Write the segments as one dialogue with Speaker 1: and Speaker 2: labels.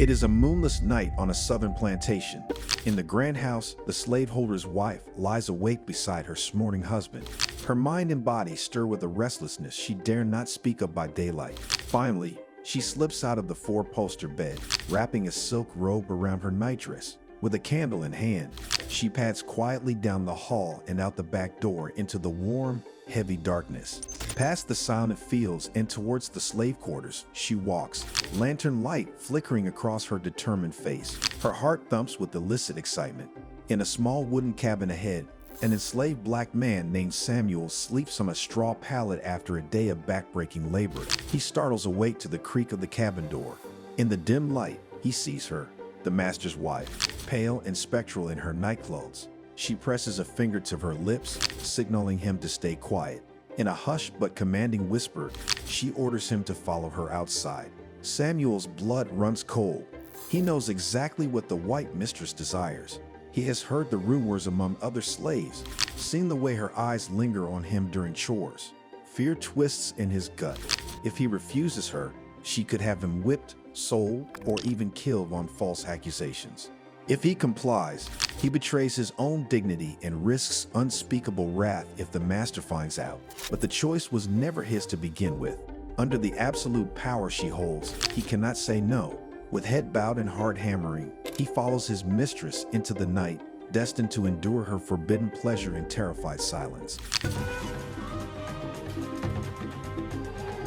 Speaker 1: It is a moonless night on a southern plantation. In the grand house, the slaveholder's wife lies awake beside her snoring husband. Her mind and body stir with a restlessness she dare not speak of by daylight. Finally, she slips out of the four-poster bed, wrapping a silk robe around her nightdress. With a candle in hand, she pads quietly down the hall and out the back door into the warm, heavy darkness. Past the silent fields and towards the slave quarters, she walks, lantern light flickering across her determined face. Her heart thumps with illicit excitement. In a small wooden cabin ahead, an enslaved black man named Samuel sleeps on a straw pallet after a day of backbreaking labor. He startles awake to the creak of the cabin door. In the dim light, he sees her, the master's wife, pale and spectral in her nightclothes. She presses a finger to her lips, signaling him to stay quiet. In a hushed but commanding whisper, she orders him to follow her outside. Samuel's blood runs cold. He knows exactly what the white mistress desires. He has heard the rumors among other slaves, seen the way her eyes linger on him during chores. Fear twists in his gut. If he refuses her, she could have him whipped, sold, or even killed on false accusations. If he complies, he betrays his own dignity and risks unspeakable wrath if the master finds out. But the choice was never his to begin with. Under the absolute power she holds, he cannot say no. With head bowed and heart hammering, he follows his mistress into the night, destined to endure her forbidden pleasure in terrified silence.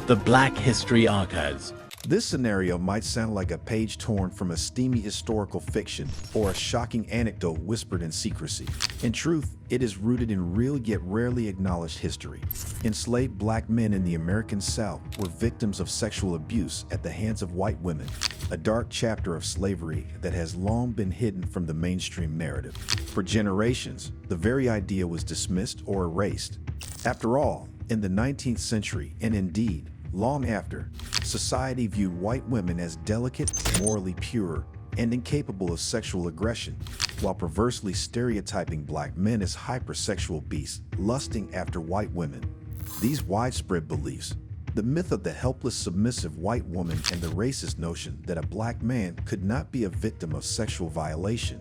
Speaker 2: The Black History Archives.
Speaker 1: This scenario might sound like a page torn from a steamy historical fiction or a shocking anecdote whispered in secrecy. In truth, it is rooted in real yet rarely acknowledged history. Enslaved black men in the American South were victims of sexual abuse at the hands of white women, a dark chapter of slavery that has long been hidden from the mainstream narrative. For generations, the very idea was dismissed or erased. After all, in the 19th century, and indeed, long after, society viewed white women as delicate, morally pure, and incapable of sexual aggression, while perversely stereotyping black men as hypersexual beasts lusting after white women. These widespread beliefs, the myth of the helpless, submissive white woman and the racist notion that a black man could not be a victim of sexual violation,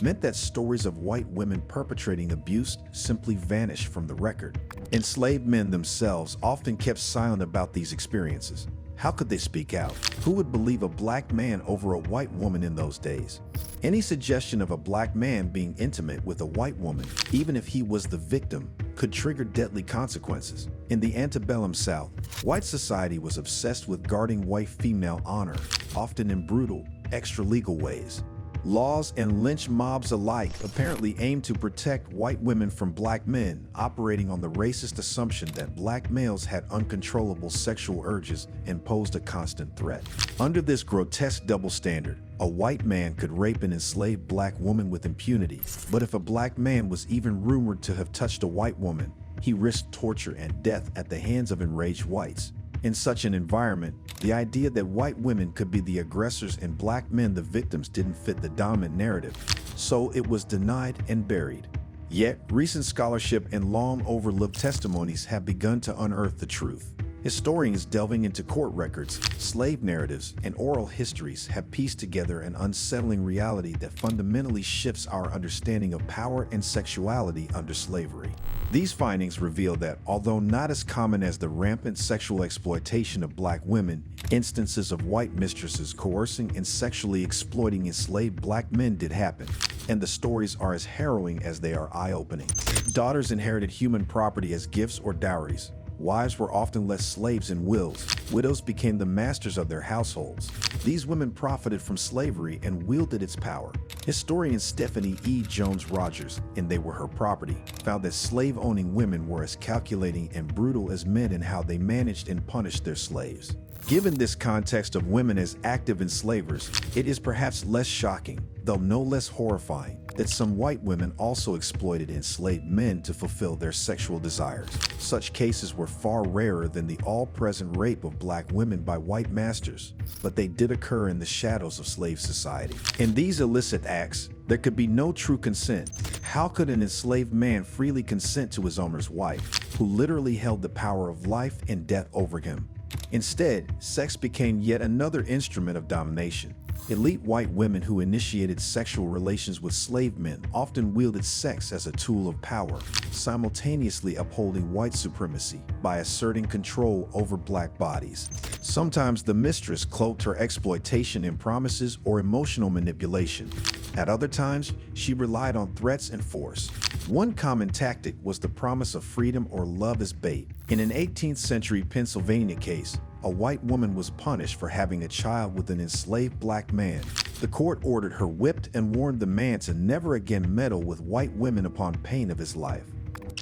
Speaker 1: meant that stories of white women perpetrating abuse simply vanished from the record. Enslaved men themselves often kept silent about these experiences. How could they speak out? Who would believe a black man over a white woman in those days? Any suggestion of a black man being intimate with a white woman, even if he was the victim, could trigger deadly consequences. In the antebellum South, white society was obsessed with guarding white female honor, often in brutal, extra-legal ways. Laws and lynch mobs alike apparently aimed to protect white women from black men, operating on the racist assumption that black males had uncontrollable sexual urges and posed a constant threat. Under this grotesque double standard, a white man could rape an enslaved black woman with impunity, but if a black man was even rumored to have touched a white woman, he risked torture and death at the hands of enraged whites. In such an environment, the idea that white women could be the aggressors and black men the victims didn't fit the dominant narrative, so it was denied and buried. Yet, recent scholarship and long overlooked testimonies have begun to unearth the truth. Historians delving into court records, slave narratives, and oral histories have pieced together an unsettling reality that fundamentally shifts our understanding of power and sexuality under slavery. These findings reveal that, although not as common as the rampant sexual exploitation of black women, instances of white mistresses coercing and sexually exploiting enslaved black men did happen, and the stories are as harrowing as they are eye-opening. Daughters inherited human property as gifts or dowries. Wives were often left slaves in wills. Widows became the masters of their households. These women profited from slavery and wielded its power. Historian Stephanie E. Jones Rogers, in They Were Her Property, found that slave-owning women were as calculating and brutal as men in how they managed and punished their slaves. Given this context of women as active enslavers, it is perhaps less shocking, though no less horrifying, that some white women also exploited enslaved men to fulfill their sexual desires. Such cases were far rarer than the all-present rape of black women by white masters, but they did occur in the shadows of slave society. In these illicit acts, there could be no true consent. How could an enslaved man freely consent to his owner's wife, who literally held the power of life and death over him? Instead, sex became yet another instrument of domination. Elite white women who initiated sexual relations with slave men often wielded sex as a tool of power, simultaneously upholding white supremacy by asserting control over black bodies. Sometimes the mistress cloaked her exploitation in promises or emotional manipulation. At other times, she relied on threats and force. One common tactic was the promise of freedom or love as bait. In an 18th century Pennsylvania case, a white woman was punished for having a child with an enslaved black man. The court ordered her whipped and warned the man to never again meddle with white women upon pain of his life.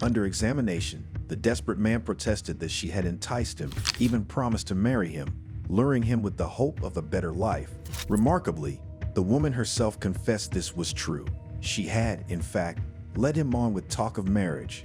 Speaker 1: Under examination, the desperate man protested that she had enticed him, even promised to marry him, luring him with the hope of a better life. Remarkably, the woman herself confessed this was true. She had, in fact, led him on with talk of marriage.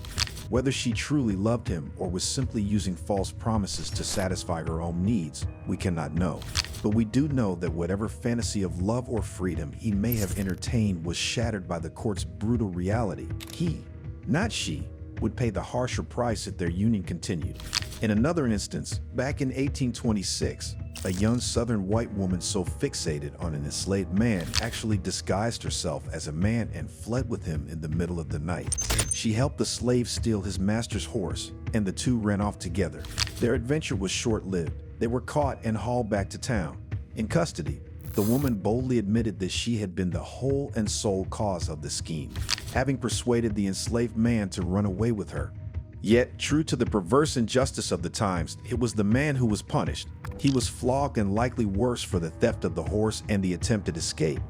Speaker 1: Whether she truly loved him or was simply using false promises to satisfy her own needs, we cannot know. But we do know that whatever fantasy of love or freedom he may have entertained was shattered by the court's brutal reality. He, not she, would pay the harsher price if their union continued. In another instance, back in 1826, a young Southern white woman so fixated on an enslaved man actually disguised herself as a man and fled with him in the middle of the night. She helped the slave steal his master's horse, and the two ran off together. Their adventure was short-lived. They were caught and hauled back to town. In custody, the woman boldly admitted that she had been the whole and sole cause of the scheme, having persuaded the enslaved man to run away with her. Yet, true to the perverse injustice of the times, it was the man who was punished. He was flogged and likely worse for the theft of the horse and the attempted escape,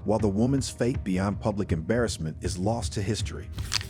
Speaker 1: while the woman's fate beyond public embarrassment is lost to history.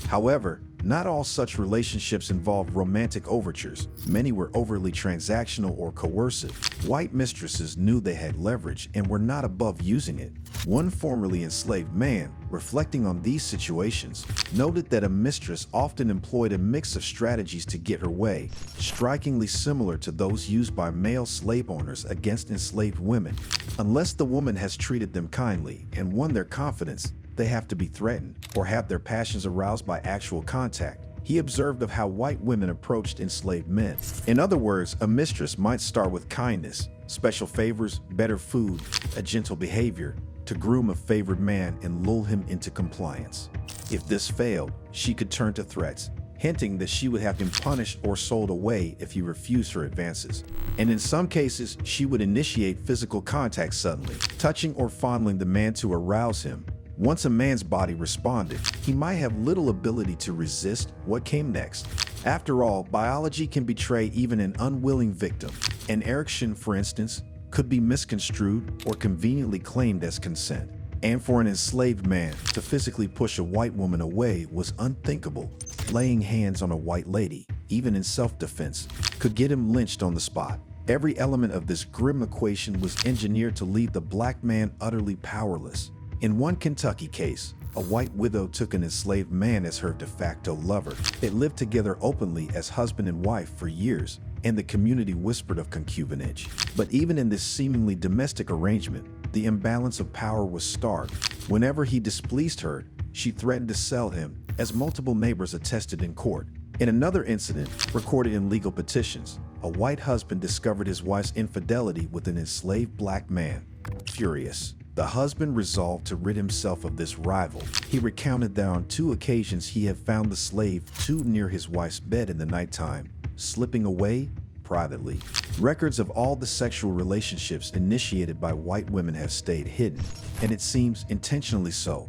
Speaker 1: However, not all such relationships involved romantic overtures. Many were overly transactional or coercive. White mistresses knew they had leverage and were not above using it. One formerly enslaved man, reflecting on these situations, noted that a mistress often employed a mix of strategies to get her way, strikingly similar to those used by male slave owners against enslaved women. Unless the woman has treated them kindly and won their confidence, they have to be threatened or have their passions aroused by actual contact. He observed of how white women approached enslaved men. In other words, a mistress might start with kindness, special favors, better food, a gentle behavior, to groom a favored man and lull him into compliance. If this failed, she could turn to threats, hinting that she would have him punished or sold away if he refused her advances. And in some cases, she would initiate physical contact suddenly, touching or fondling the man to arouse him. Once a man's body responded, he might have little ability to resist what came next. After all, biology can betray even an unwilling victim. An erection, for instance, could be misconstrued or conveniently claimed as consent. And for an enslaved man to physically push a white woman away was unthinkable. Laying hands on a white lady, even in self-defense, could get him lynched on the spot. Every element of this grim equation was engineered to leave the black man utterly powerless. In one Kentucky case, a white widow took an enslaved man as her de facto lover. They lived together openly as husband and wife for years, and the community whispered of concubinage. But even in this seemingly domestic arrangement, the imbalance of power was stark. Whenever he displeased her, she threatened to sell him, as multiple neighbors attested in court. In another incident, recorded in legal petitions, a white husband discovered his wife's infidelity with an enslaved black man. Furious, the husband resolved to rid himself of this rival. He recounted that on 2 occasions he had found the slave too near his wife's bed in the nighttime, slipping away privately. Records of all the sexual relationships initiated by white women have stayed hidden, and it seems intentionally so.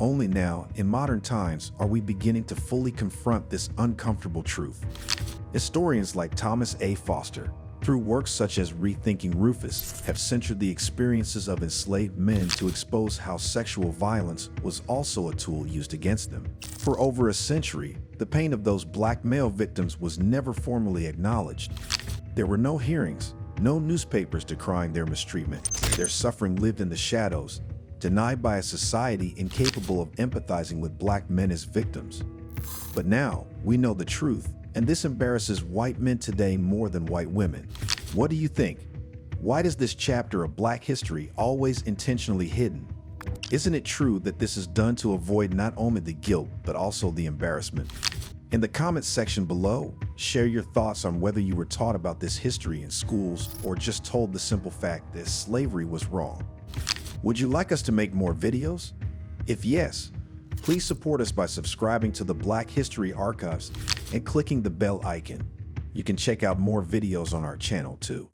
Speaker 1: Only now, in modern times, are we beginning to fully confront this uncomfortable truth. Historians like Thomas A. Foster, through works such as Rethinking Rufus, have centered the experiences of enslaved men to expose how sexual violence was also a tool used against them. For over a century, the pain of those black male victims was never formally acknowledged. There were no hearings, no newspapers decrying their mistreatment. Their suffering lived in the shadows, denied by a society incapable of empathizing with black men as victims. But now, we know the truth, and this embarrasses white men today more than white women. What do you think? Why does this chapter of Black history always intentionally hidden? Isn't it true that this is done to avoid not only the guilt, but also the embarrassment? In the comments section below, share your thoughts on whether you were taught about this history in schools or just told the simple fact that slavery was wrong. Would you like us to make more videos? If yes, please support us by subscribing to the Black History Archives and clicking the bell icon. You can check out more videos on our channel too.